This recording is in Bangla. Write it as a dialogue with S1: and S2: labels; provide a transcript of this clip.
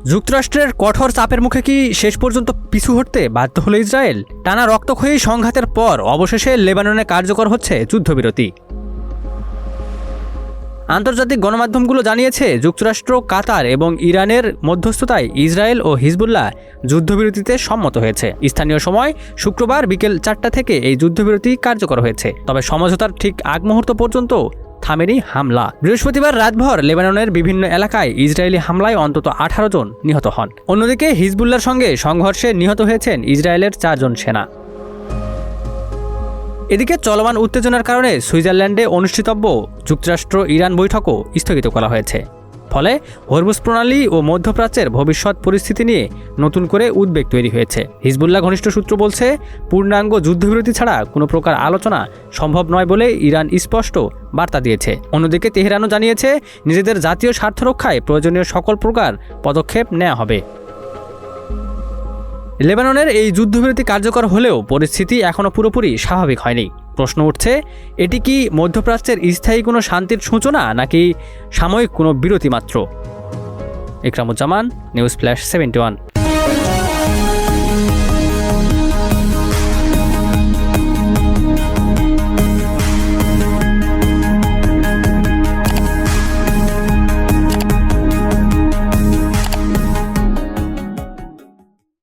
S1: যুক্তরাষ্ট্রের কঠোর চাপের মুখে কি শেষ পর্যন্ত পিছু হটতে বাধ্য হলো ইসরায়েল? টানা রক্তক্ষয়ী সংঘাতের পর অবশেষে লেবাননে কার্যকর হচ্ছে যুদ্ধবিরতি। আন্তর্জাতিক গণমাধ্যমগুলো জানিয়েছে, যুক্তরাষ্ট্র, কাতার এবং ইরানের মধ্যস্থতায় ইসরায়েল ও হিজবুল্লাহ যুদ্ধবিরতিতে সম্মত হয়েছে। স্থানীয় সময় শুক্রবার বিকেল 4টা থেকে এই যুদ্ধবিরতি কার্যকর হয়েছে। তবে সমঝোতার ঠিক আগ মুহূর্ত পর্যন্ত থামেনি হামলা। বৃহস্পতিবার রাতভর লেবাননের বিভিন্ন এলাকায় ইসরায়েলি হামলায় অন্তত 18 জন নিহত হন। অন্যদিকে হিজবুল্লাহর সঙ্গে সংঘর্ষে নিহত হয়েছেন ইসরায়েলের 4 জন সেনা। এদিকে চলমান উত্তেজনার কারণে সুইজারল্যান্ডে অনুষ্ঠিতব্য যুক্তরাষ্ট্র ইরান বৈঠকও স্থগিত করা হয়েছে। ফলে হরমুজ প্রণালী ও মধ্যপ্রাচ্যের ভবিষ্যৎ পরিস্থিতি নিয়ে নতুন করে উদ্বেগ তৈরি হয়েছে। হিজবুল্লাহ ঘনিষ্ঠ সূত্র বলছে, পূর্ণাঙ্গ যুদ্ধবিরতি ছাড়া কোনো প্রকার আলোচনা সম্ভব নয় বলে ইরান স্পষ্ট বার্তা দিয়েছে। অন্যদিকে তেহরানও জানিয়েছে, নিজেদের জাতীয় স্বার্থ রক্ষায় প্রয়োজনীয় সকল প্রকার পদক্ষেপ নেওয়া হবে। লেবাননের এই যুদ্ধবিরতি কার্যকর হলেও পরিস্থিতি এখনও পুরোপুরি স্বাভাবিক হয়নি। প্রশ্ন উঠছে, এটি কি মধ্যপ্রাচ্যের স্থায়ী কোনো শান্তির সূচনা নাকি সাময়িক কোনো বিরতি মাত্র? Ikramuzzaman, news flash 71।